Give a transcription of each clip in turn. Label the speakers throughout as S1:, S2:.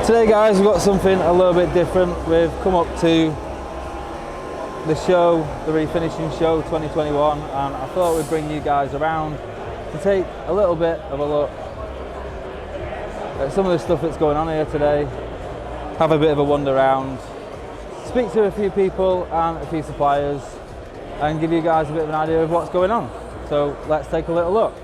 S1: So today guys, we've got something a little bit different. We've come up to the show, the Refinishing show 2021, and I thought we'd bring you guys around to take a little bit of a look at some of the stuff that's going on here today, have a bit of a wander around, speak to a few people and a few suppliers, and give you guys a bit of an idea of what's going on. So let's take a little look.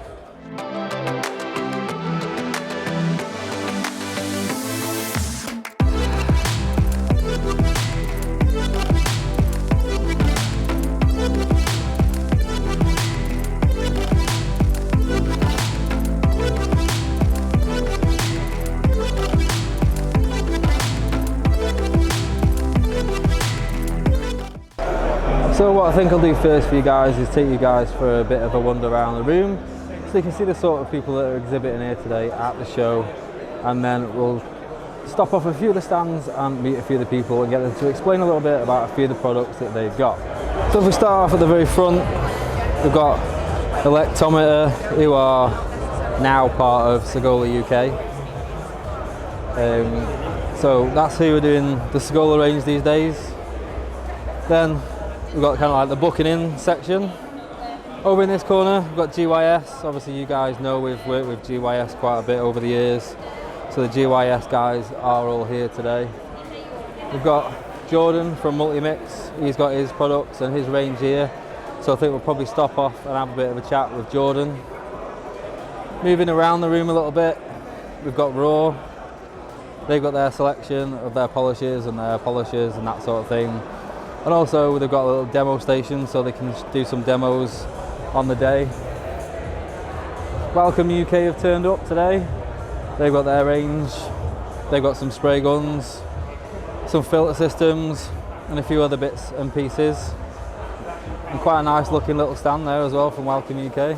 S1: So what I think I'll do first for you guys is take you guys for a bit of a wander around the room so you can see the sort of people that are exhibiting here today at the show, and then we'll stop off a few of the stands and meet a few of the people and get them to explain a little bit about a few of the products that they've got. So if we start off at the very front, we've got Exhibitor, who are now part of Segola UK. So that's who are doing the Segola range these days. Then we've got kind of like the booking in section. Over in this corner, we've got GYS. Obviously you guys know we've worked with GYS quite a bit over the years. So the GYS guys are all here today. We've got Jordan from Multimix. He's got his products and his range here. So I think we'll probably stop off and have a bit of a chat with Jordan. Moving around the room a little bit, we've got Raw. They've got their selection of their polishes and their polishers and that sort of thing. And also they've got a little demo station so they can do some demos on the day. Welcome UK have turned up today. They've got their range. They've got some spray guns, some filter systems and a few other bits and pieces. And quite a nice looking little stand there as well from Welcome UK.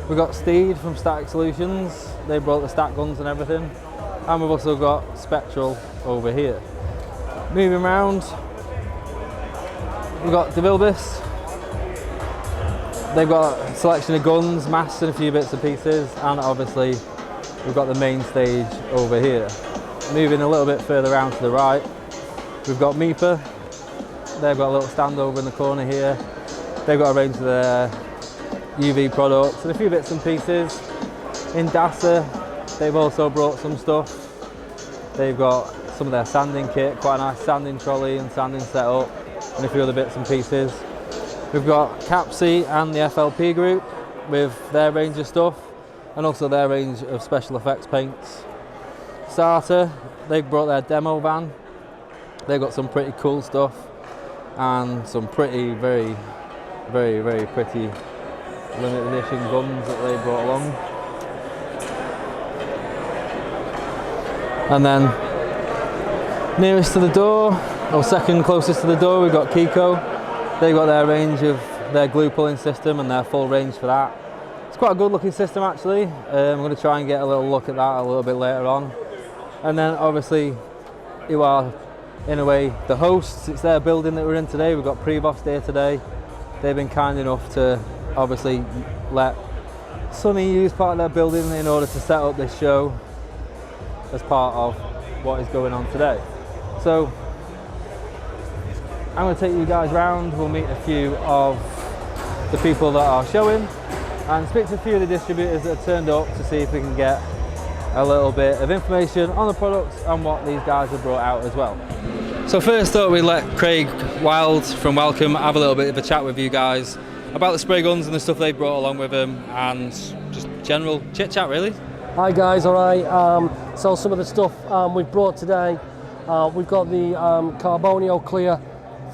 S1: We've got Steed from Static Solutions. They brought the stack guns and everything. And we've also got Spectral over here. Moving around, we've got DeVilbiss. They've got a selection of guns, masks and a few bits and pieces, and obviously we've got the main stage over here. Moving a little bit further around to the right, we've got MIPA. They've got a little stand over in the corner here. They've got a range of their UV products and a few bits and pieces. In DASA, they've also brought some stuff. They've got some of their sanding kit, quite a nice sanding trolley and sanding setup, and a few other bits and pieces. We've got Capsy and the FLP group with their range of stuff and also their range of special effects paints. Starter, they've brought their demo van. They've got some pretty cool stuff and some pretty very pretty limited edition guns that they brought along. And then nearest to the door, or second closest to the door, we've got Kiko. They've got their range of their glue pulling system and their full range for that. It's quite a good looking system actually. I'm going to try and get a little look at that a little bit later on. And then obviously you are in a way the hosts. It's their building that we're in today. We've got Prevost here today. They've been kind enough to obviously let Sunny use part of their building in order to set up this show as part of what is going on today. So I'm going to take you guys round. We'll meet a few of the people that are showing and speak to a few of the distributors that have turned up to see if we can get a little bit of information on the products and what these guys have brought out as well. So first up, we let Craig Wild from Welcome have a little bit of a chat with you guys about the spray guns and the stuff they brought along with them, and just general chit chat really.
S2: Hi guys, alright. So some of the stuff we've brought today, we've got the Carbonio Clear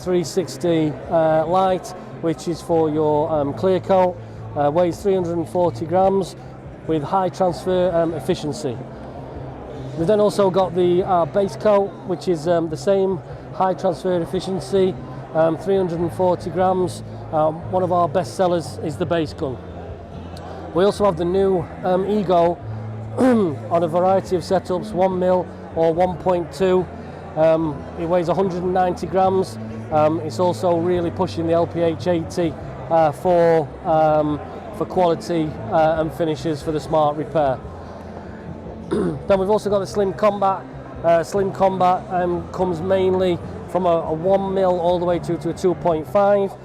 S2: 360 light, which is for your clear coat, weighs 340 grams with high transfer efficiency. We've then also got the base coat, which is the same high transfer efficiency, 340 grams. One of our best sellers is the base gun. We also have the new Ego on a variety of setups, 1mm or 1.2. It weighs 190 grams. It's also really pushing the LPH 80 for quality and finishes for the smart repair. Then we've also got the Slim Combat Slim Combat comes mainly from a 1 mil all the way to a 2.5.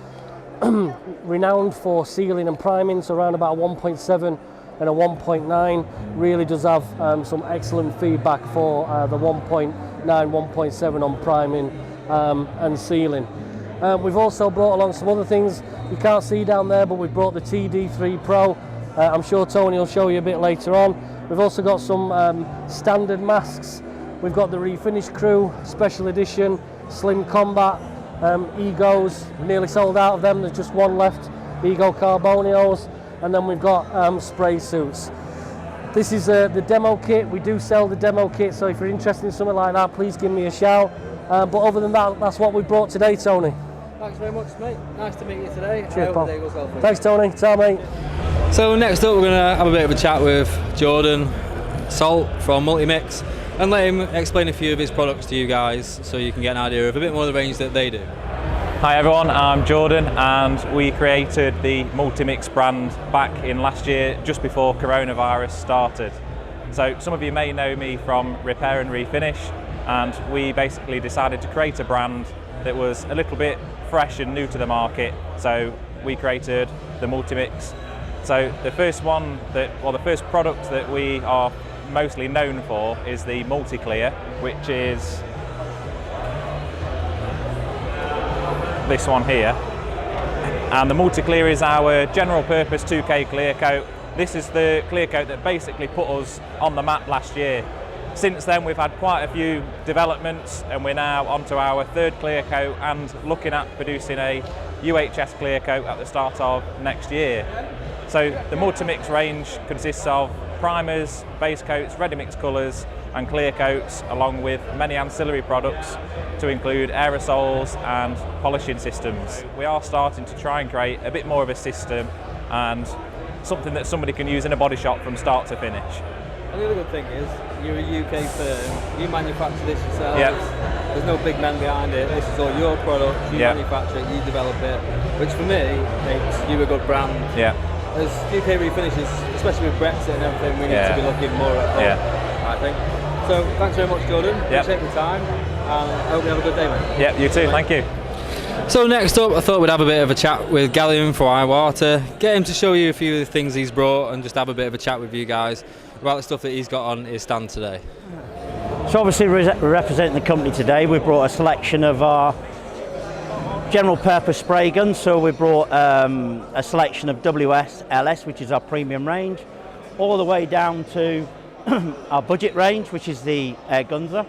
S2: Renowned for sealing and priming, so around about a 1.7 and a 1.9. Really does have some excellent feedback for the 1.9, 1.7 on priming and sealing. We've also brought along some other things you can't see down there, but we've brought the TD3 Pro. I'm sure Tony will show you a bit later on. We've also got some standard masks. We've got the Refinish Crew Special Edition, Slim Combat, Egos, nearly sold out of them, there's just one left, Ego Carbonios, and then we've got spray suits. This is the demo kit. We do sell the demo kit, so if you're interested in something like that, please give me a shout. But other than that, that's what we brought today, Tony.
S1: Thanks very much, mate. Nice to meet you today.
S2: Cheers, Paul.
S1: The day goes well for you.
S2: Thanks, Tony. Ciao, mate.
S1: So next up, we're going to have a bit of a chat with Jordan Salt from Multimix and let him explain a few of his products to you guys so you can get an idea of a bit more of the range that they do.
S3: Hi everyone, I'm Jordan and we created the Multimix brand back in last year just before coronavirus started. So some of you may know me from Repair and Refinish, and we basically decided to create a brand that was a little bit fresh and new to the market, so we created the Multimix. So the first product that we are mostly known for is the Multi-Clear, which is this one here. And the Multi-Clear is our general purpose 2K clear coat. This is the clear coat that basically put us on the map last year. Since then we've had quite a few developments and we're now onto our third clear coat and looking at producing a UHS clear coat at the start of next year. So the Multimix range consists of primers, base coats, ready-mix colours and clear coats, along with many ancillary products to include aerosols and polishing systems. We are starting to try and create a bit more of a system and something that somebody can use in a body shop from start to finish.
S1: And the other good thing is, you're a UK firm, you manufacture this yourselves,
S3: Yep.
S1: There's no big men behind it, this is all your product, you
S3: Yep.
S1: manufacture it, you develop it, which for me makes you a good brand.
S3: Yeah.
S1: As UK refinishes, especially with Brexit and everything, we need to be looking more at home, I think. So thanks very much, Jordan. Appreciate your time, and I hope you have a good day, mate.
S3: Yeah, you too, thank you.
S1: So next up, I thought we'd have a bit of a chat with Gallium from IWATA, get him to show you a few of the things he's brought and just have a bit of a chat with you guys about the stuff that he's got on his stand today.
S4: So obviously we're representing the company today. We've brought a selection of our general purpose spray guns. So we brought a selection of WS, LS, which is our premium range, all the way down to our budget range, which is the Air Gunzer.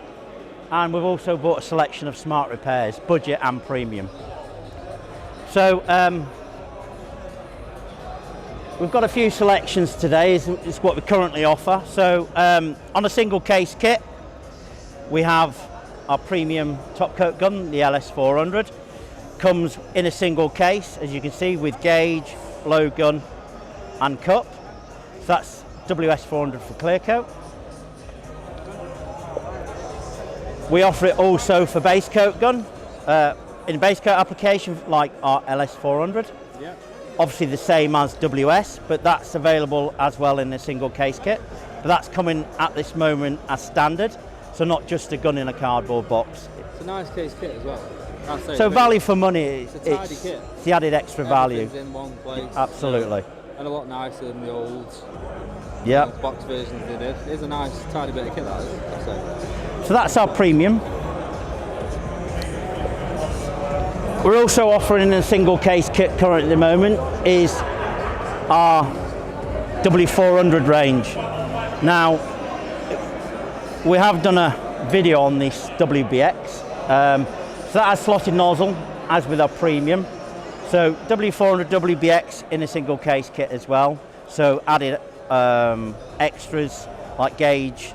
S4: And we've also bought a selection of smart repairs, budget and premium. So we've got a few selections today, is what we currently offer. So on a single case kit, we have our premium top coat gun, the LS400. Comes in a single case, as you can see, with gauge, blowgun and cup. So that's WS400 for clear coat. We offer it also for base coat gun, in base coat application like our LS400.
S1: Yeah.
S4: Obviously the same as WS, but that's available as well in a single case kit. But that's coming at this moment as standard, so not just a gun in a cardboard box.
S1: It's a nice case kit as well.
S4: So value for money,
S1: it's a tidy kit.
S4: It's the added extra value.
S1: Everything's in one place.
S4: Absolutely.
S1: And a lot nicer than the old box versions they did. It is a nice tidy bit of kit, that is, I'd say.
S4: So that's our premium. We're also offering a single case kit currently at the moment is our W400 range. Now, we have done a video on this WBX. So that has slotted nozzle, as with our premium. So W400 WBX in a single case kit as well. So added extras like gauge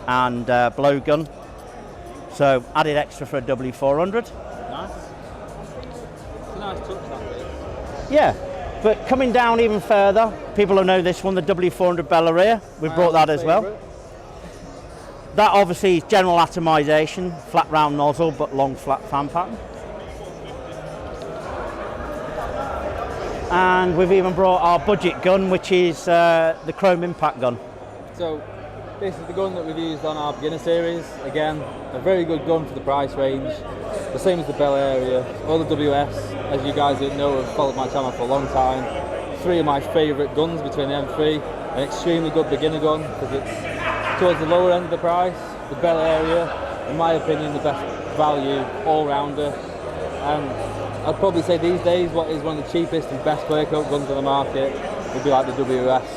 S4: and blowgun. So added extra for a W400.
S1: Nice. It's a nice touch, that is.
S4: Yeah, but coming down even further, people will know this one, the W400 Bellaria. We brought that as well. That obviously is general atomization, flat round nozzle, but long flat fan pattern. And we've even brought our budget gun, which is the chrome impact gun.
S1: So, This is the gun that we've used on our beginner series. Again, a very good gun for the price range. The same as the Bell area. All the WS, as you guys know, have followed my channel for a long time. 3 of my favourite guns between the M3. An extremely good beginner gun because it's towards the lower end of the price. The Bell area, in my opinion, the best value all-rounder. And I'd probably say these days what is one of the cheapest and best clear coat guns on the market would be like the WS,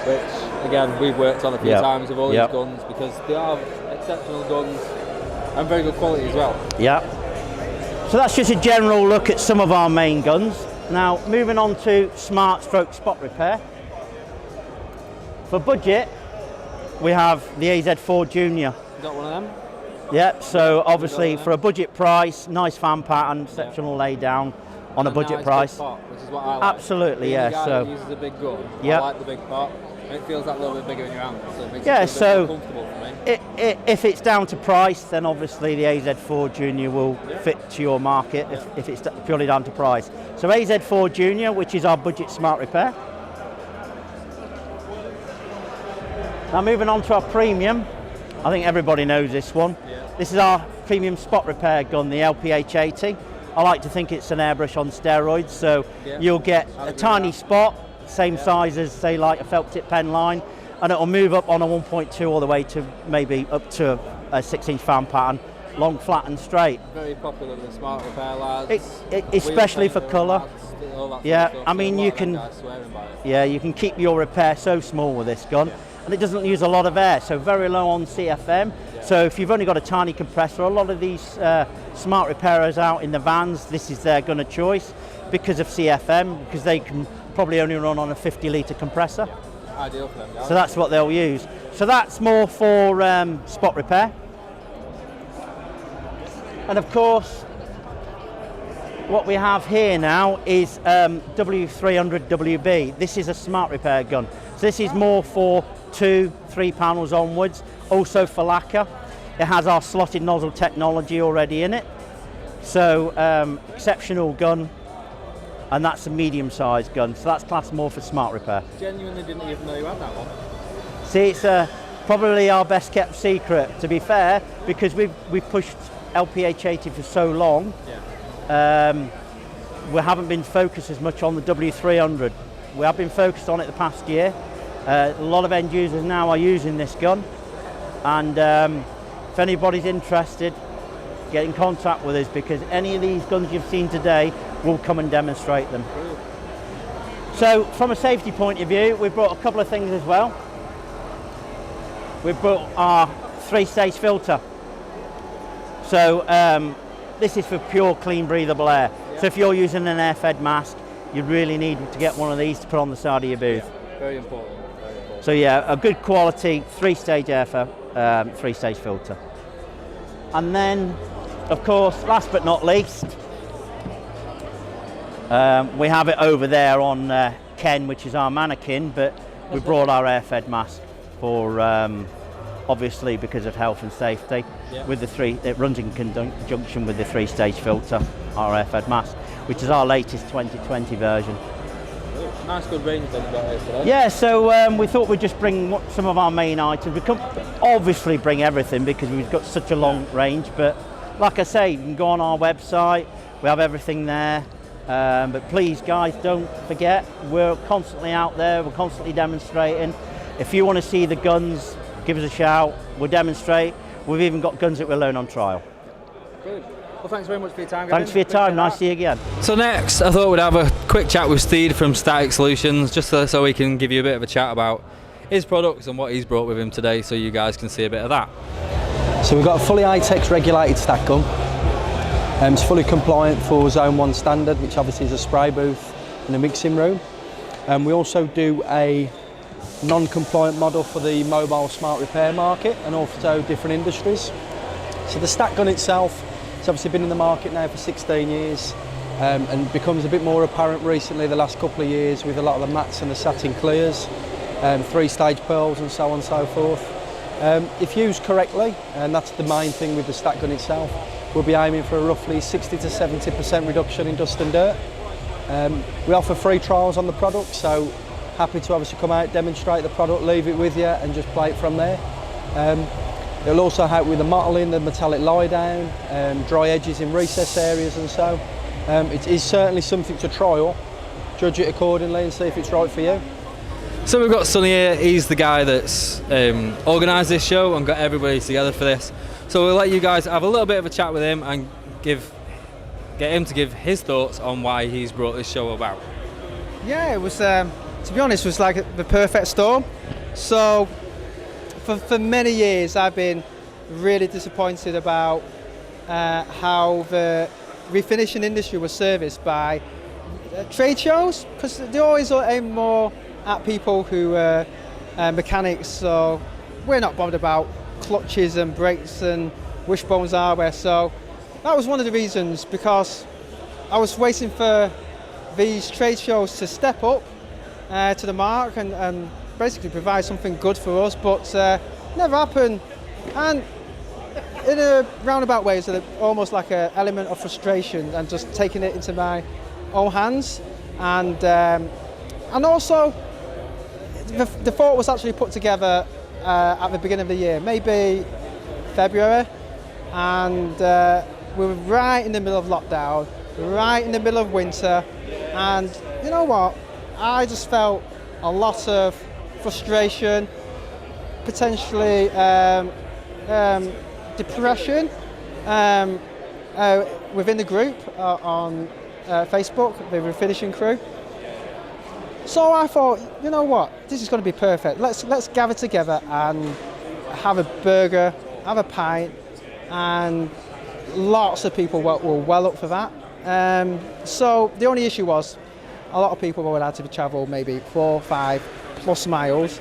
S1: which again we've worked on a few times with all these guns because they are exceptional guns and very good quality as well.
S4: Yeah. So that's just a general look at some of our main guns. Now moving on to smart stroke spot repair. For budget, we have the AZ4 Junior.
S1: You got one of them?
S4: Yeah, so obviously for a budget price, nice fan pattern, exceptional lay down on a budget
S1: nice
S4: price.
S1: Big pot, which is what I like.
S4: Absolutely,
S1: Being
S4: yeah.
S1: a guy
S4: So
S1: that uses a big gun, I like the big pot. And it feels that little bit bigger in your hand, so it makes it feel a bit more comfortable for me.
S4: If it's down to price, then obviously the AZ4 Junior will fit to your market if it's purely down to price. So AZ4 Junior, which is our budget smart repair. Now moving on to our premium, I think everybody knows this one. This is our premium spot repair gun, the LPH80. I like to think it's an airbrush on steroids, so you'll get a tiny spot, same size as say like a felt tip pen line, and it'll move up on a 1.2 all the way to maybe up to a 6-inch fan pattern, long, flat and straight.
S1: Very popular with the smart repair lads.
S4: Especially for colour. Yeah, I mean you can keep your repair so small with this gun. And it doesn't use a lot of air, so very low on CFM. So if you've only got a tiny compressor, a lot of these smart repairers out in the vans, this is their gun of choice because of CFM, because they can probably only run on a 50-litre compressor.
S1: Ideal for them, guys.
S4: So that's what they'll use. So that's more for spot repair. And of course, what we have here now is W300 WB. This is a smart repair gun. So this is more for 2-3 panels onwards, also for lacquer. It has our slotted nozzle technology already in it. So exceptional gun, and that's a medium-sized gun. So that's classed more for smart repair.
S1: Genuinely didn't even know you had that one.
S4: See, it's probably our best kept secret, to be fair, because we've pushed LPH80 for so long. We haven't been focused as much on the W300. We have been focused on it the past year. A lot of end users now are using this gun, and if anybody's interested, get in contact with us, because any of these guns you've seen today will come and demonstrate them. So from a safety point of view, we've brought a couple of things as well. We've brought our 3-stage filter. So this is for pure clean breathable air. So if you're using an air-fed mask, you really need to get one of these to put on the side of your booth.
S1: Very important.
S4: So yeah, a good quality 3-stage air 3-stage filter. And then, of course, last but not least, we have it over there on Ken, which is our mannequin, but we brought our air-fed mask for obviously because of health and safety. With it runs in conjunction with the 3-stage filter, our air-fed mask, which is our latest 2020 version.
S1: Nice good range that you've got here today.
S4: Yeah, so we thought we'd just bring some of our main items. We can't obviously bring everything because we've got such a long range, but like I say, you can go on our website, we have everything there. But please guys, don't forget, we're constantly out there, we're constantly demonstrating. If you want to see the guns, give us a shout, we'll demonstrate. We've even got guns that we'll loan on trial.
S1: Good. Well, thanks very much for your time.
S4: Thanks for your time, nice to see you again.
S1: So next, I thought we'd have a quick chat with Steed from Static Solutions, just so he can give you a bit of a chat about his products and what he's brought with him today, so you guys can see a bit of that.
S5: So we've got a fully ITEX regulated stack gun. It's fully compliant for Zone 1 standard, which obviously is a spray booth and a mixing room. We also do a non-compliant model for the mobile smart repair market and also different industries. So the stack gun itself, it's obviously been in the market now for 16 years and becomes a bit more apparent recently the last couple of years with a lot of the mattes and the satin clears, 3-stage pearls and so on and so forth. If used correctly, and that's the main thing with the stack gun itself, we'll be aiming for a roughly 60 to 70% reduction in dust and dirt. We offer free trials on the product, so happy to obviously come out, demonstrate the product, leave it with you and just play it from there. It'll also help with the mottling, the metallic lie down, dry edges in recess areas and so. It is certainly something to trial, judge it accordingly and see if it's right for you.
S1: So we've got Sonny here, he's the guy that's organised this show and got everybody together for this. So we'll let you guys have a little bit of a chat with him and get him to give his thoughts on why he's brought this show about.
S6: Yeah, it was, to be honest, it was like the perfect storm. So for many years I've been really disappointed about how the refinishing industry was serviced by trade shows, because they always aim more at people who are mechanics, so we're not bothered about clutches and brakes and wishbones hardware. So that was one of the reasons, because I was waiting for these trade shows to step up to the mark and basically provide something good for us, but never happened. And in a roundabout way, it's almost like an element of frustration and just taking it into my own hands. And also, the thought was actually put together at the beginning of the year, maybe February, and we were right in the middle of lockdown, right in the middle of winter, and you know what? I just felt a lot of frustration, potentially depression within the group on Facebook, the Refinishing crew. So I thought, you know what, this is going to be perfect. Let's gather together and have a burger, have a pint, and lots of people were well up for that. So the only issue was a lot of people would have to travel maybe 4, 5 plus hours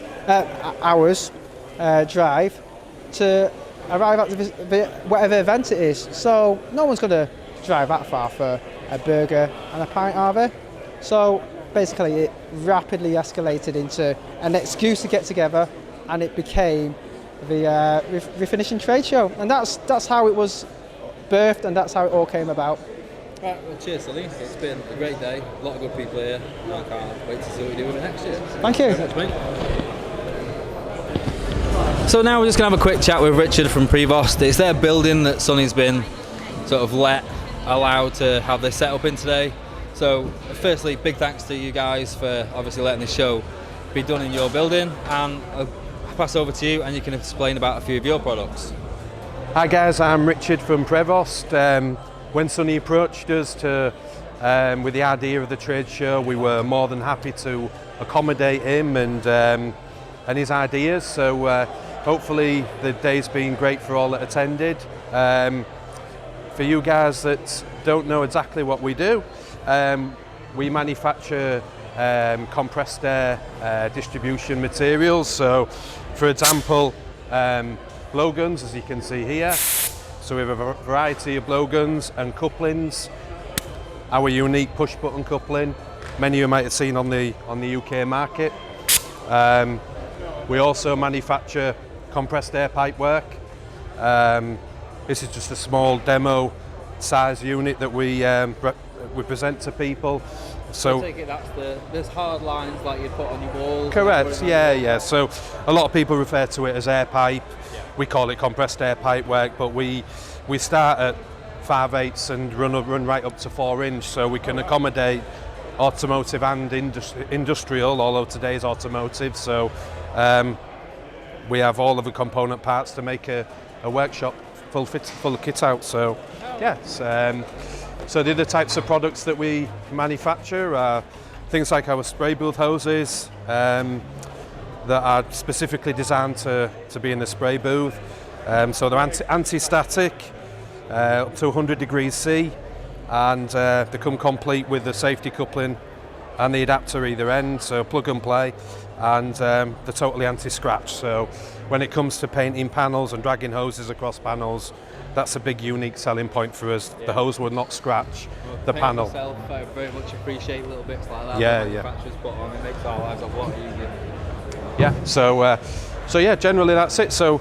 S6: drive to arrive at whatever event it is. So no one's going to drive that far for a burger and a pint, are they? So basically it rapidly escalated into an excuse to get together, and it became the Refinishing trade show, and that's how it was birthed, and that's how it all came about.
S1: Right, well cheers Sonny, it's been a great day, a lot of good people here, and I can't wait to see what you do with it next year.
S6: Thank you.
S1: Thanks very much, mate. So now we're just going to have a quick chat with Richard from Prevost. It's their building that Sonny's been sort of allowed to have this set up in today. So firstly, big thanks to you guys for obviously letting this show be done in your building, and I'll pass over to you and you can explain about a few of your products.
S7: Hi guys, I'm Richard from Prevost. When Sonny approached us with the idea of the trade show, we were more than happy to accommodate him and his ideas. So hopefully the day's been great for all that attended. For you guys that don't know exactly what we do, we manufacture compressed air distribution materials. So for example, blowguns, as you can see here. So we have a variety of blowguns and couplings. Our unique push button coupling, many of you might have seen on the UK market. We also manufacture compressed air pipe work. This is just a small demo size unit that we present to people. So
S1: I take it that's there's hard lines like you put on your walls.
S7: Correct, yeah. So a lot of people refer to it as air pipe. We call it compressed air pipe work, but we start at 5/8 and run right up to 4-inch, so we can accommodate automotive and industrial, although today's automotive. So we have all of the component parts to make a workshop full kit out. So yes, so the other types of products that we manufacture are things like our spray booth hoses that are specifically designed to be in the spray booth. So they're anti-static, up to 100 degrees C, and they come complete with the safety coupling and the adapter either end, so plug and play, and they're totally anti-scratch. So when it comes to painting panels and dragging hoses across panels, that's a big unique selling point for us. Yeah. The hose will not scratch the panel.
S1: Myself, I very much appreciate little bits like that.
S7: Yeah,
S1: that manufacturers put on. It makes our lives a lot easier.
S7: Yeah, so yeah, generally that's it. So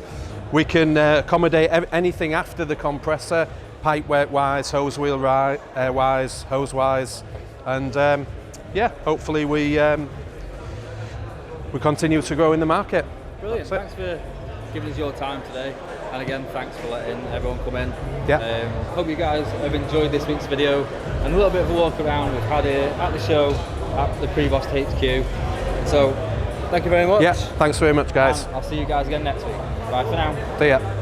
S7: we can accommodate anything after the compressor, pipe work wise, hose wheel wise, hose wise, and yeah, hopefully we continue to grow in the market.
S1: Brilliant. Thanks for giving us your time today. And again, thanks for letting everyone come in.
S7: Yeah.
S1: Hope you guys have enjoyed this week's video and a little bit of a walk around we've had here at the show at the Prevost HQ. So, thank you very much.
S7: Yeah, thanks very much, guys.
S1: And I'll see you guys again next week. Bye for now.
S7: See ya.